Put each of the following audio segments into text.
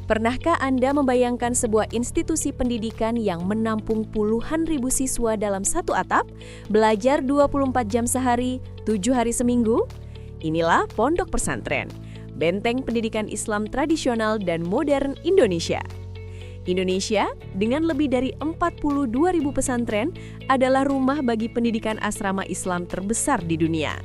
Pernahkah Anda membayangkan sebuah institusi pendidikan yang menampung puluhan ribu siswa dalam satu atap, belajar 24 jam sehari, 7 hari seminggu? Inilah Pondok Pesantren, benteng pendidikan Islam tradisional dan modern Indonesia. Indonesia, dengan lebih dari 42.000 pesantren, adalah rumah bagi pendidikan asrama Islam terbesar di dunia.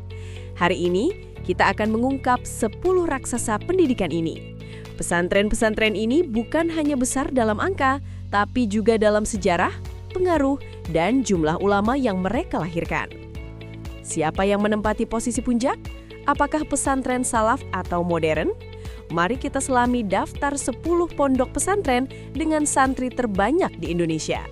Hari ini, kita akan mengungkap 10 raksasa pendidikan ini. Pesantren-pesantren ini bukan hanya besar dalam angka, tapi juga dalam sejarah, pengaruh, dan jumlah ulama yang mereka lahirkan. Siapa yang menempati posisi puncak? Apakah pesantren salaf atau modern? Mari kita selami daftar 10 pondok pesantren dengan santri terbanyak di Indonesia.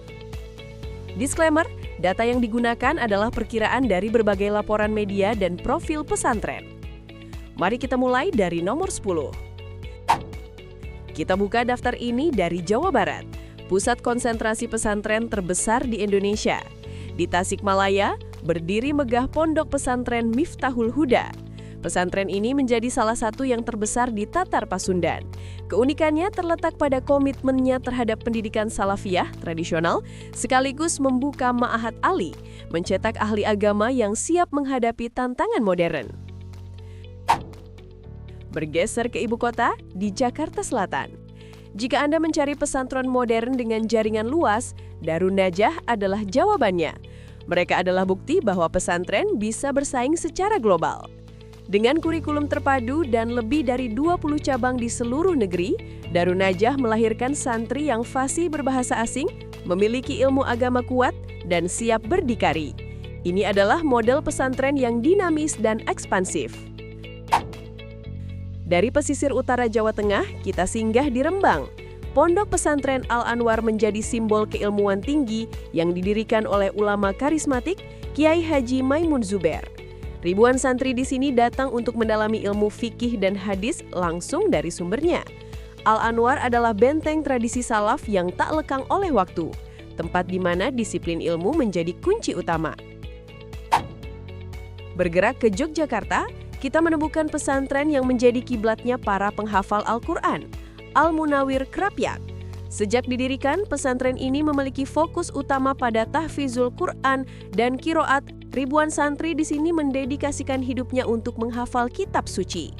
Disclaimer, data yang digunakan adalah perkiraan dari berbagai laporan media dan profil pesantren. Mari kita mulai dari nomor 10. Kita buka daftar ini dari Jawa Barat, pusat konsentrasi pesantren terbesar di Indonesia. Di Tasikmalaya, berdiri megah Pondok Pesantren Miftahul Huda. Pesantren ini menjadi salah satu yang terbesar di Tatar Pasundan. Keunikannya terletak pada komitmennya terhadap pendidikan salafiyah tradisional, sekaligus membuka Ma'had Ali, mencetak ahli agama yang siap menghadapi tantangan modern. Bergeser ke ibu kota, di Jakarta Selatan. Jika Anda mencari pesantren modern dengan jaringan luas, Darun Najah adalah jawabannya. Mereka adalah bukti bahwa pesantren bisa bersaing secara global. Dengan kurikulum terpadu dan lebih dari 20 cabang di seluruh negeri, Darun Najah melahirkan santri yang fasih berbahasa asing, memiliki ilmu agama kuat, dan siap berdikari. Ini adalah model pesantren yang dinamis dan ekspansif. Dari pesisir utara Jawa Tengah, kita singgah di Rembang. Pondok Pesantren Al-Anwar menjadi simbol keilmuan tinggi yang didirikan oleh ulama karismatik Kiai Haji Maimun Zubair. Ribuan santri di sini datang untuk mendalami ilmu fikih dan hadis langsung dari sumbernya. Al-Anwar adalah benteng tradisi salaf yang tak lekang oleh waktu, tempat di mana disiplin ilmu menjadi kunci utama. Bergerak ke Yogyakarta, kita menemukan pesantren yang menjadi kiblatnya para penghafal Al-Quran, Al-Munawir Krapyak. Sejak didirikan, pesantren ini memiliki fokus utama pada tahfizul Quran dan kiroat. Ribuan santri di sini mendedikasikan hidupnya untuk menghafal kitab suci.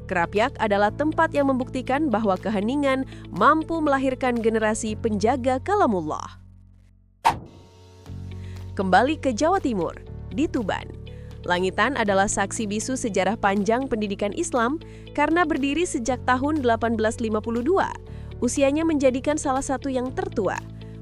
Krapyak adalah tempat yang membuktikan bahwa keheningan mampu melahirkan generasi penjaga kalamullah. Kembali ke Jawa Timur, di Tuban. Langitan adalah saksi bisu sejarah panjang pendidikan Islam karena berdiri sejak tahun 1852. Usianya menjadikan salah satu yang tertua.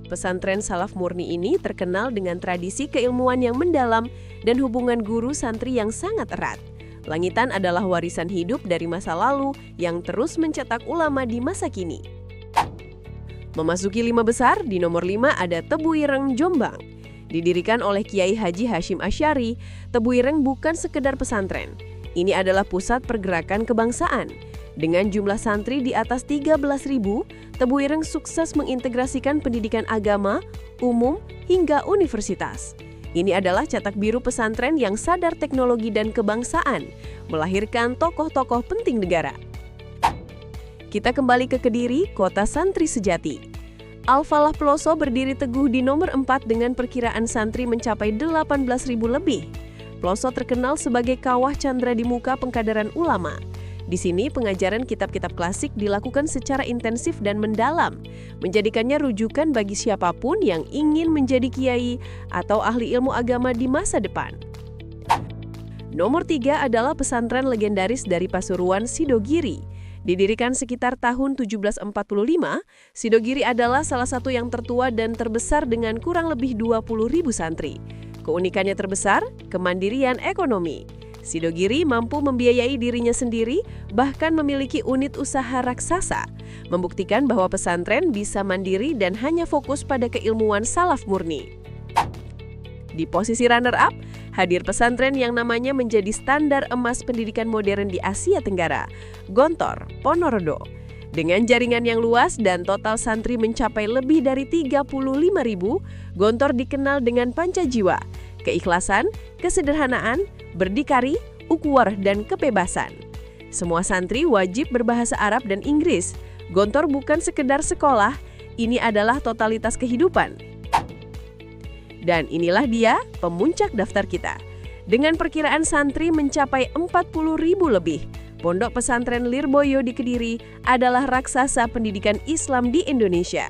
Pesantren salaf murni ini terkenal dengan tradisi keilmuan yang mendalam dan hubungan guru santri yang sangat erat. Langitan adalah warisan hidup dari masa lalu yang terus mencetak ulama di masa kini. Memasuki 5 besar, di nomor 5 ada Tebu Ireng, Jombang. Didirikan oleh Kiai Haji Hashim Asy'ari, Tebu Ireng bukan sekedar pesantren. Ini adalah pusat pergerakan kebangsaan. Dengan jumlah santri di atas 13.000, Tebu Ireng sukses mengintegrasikan pendidikan agama, umum, hingga universitas. Ini adalah cetak biru pesantren yang sadar teknologi dan kebangsaan, melahirkan tokoh-tokoh penting negara. Kita kembali ke Kediri, kota santri sejati. Al-Falah Peloso berdiri teguh di nomor 4 dengan perkiraan santri mencapai 18.000 lebih. Peloso terkenal sebagai kawah candra di muka pengkaderan ulama. Di sini pengajaran kitab-kitab klasik dilakukan secara intensif dan mendalam, menjadikannya rujukan bagi siapapun yang ingin menjadi kiai atau ahli ilmu agama di masa depan. Nomor 3 adalah pesantren legendaris dari Pasuruan, Sidogiri. Didirikan sekitar tahun 1745, Sidogiri adalah salah satu yang tertua dan terbesar dengan kurang lebih 20.000 santri. Keunikannya terbesar, kemandirian ekonomi. Sidogiri mampu membiayai dirinya sendiri, bahkan memiliki unit usaha raksasa, membuktikan bahwa pesantren bisa mandiri dan hanya fokus pada keilmuan salaf murni. Di posisi runner-up, hadir pesantren yang namanya menjadi standar emas pendidikan modern di Asia Tenggara, Gontor, Ponorogo. Dengan jaringan yang luas dan total santri mencapai lebih dari 35.000, Gontor dikenal dengan panca jiwa, keikhlasan, kesederhanaan, berdikari, ukhuwah, dan kebebasan. Semua santri wajib berbahasa Arab dan Inggris. Gontor bukan sekedar sekolah, ini adalah totalitas kehidupan. Dan inilah dia pemuncak daftar kita. Dengan perkiraan santri mencapai 40.000 lebih, Pondok Pesantren Lirboyo di Kediri adalah raksasa pendidikan Islam di Indonesia.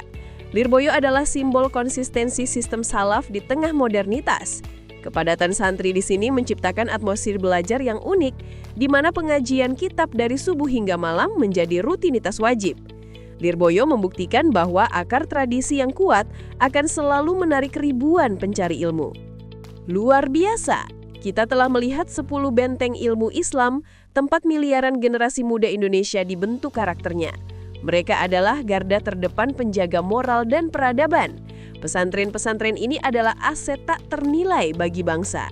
Lirboyo adalah simbol konsistensi sistem salaf di tengah modernitas. Kepadatan santri di sini menciptakan atmosfer belajar yang unik, di mana pengajian kitab dari subuh hingga malam menjadi rutinitas wajib. Lirboyo membuktikan bahwa akar tradisi yang kuat akan selalu menarik ribuan pencari ilmu. Luar biasa, kita telah melihat 10 benteng ilmu Islam, tempat miliaran generasi muda Indonesia dibentuk karakternya. Mereka adalah garda terdepan penjaga moral dan peradaban. Pesantren-pesantren ini adalah aset tak ternilai bagi bangsa.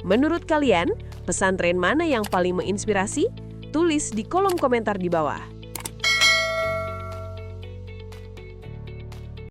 Menurut kalian, pesantren mana yang paling menginspirasi? Tulis di kolom komentar di bawah.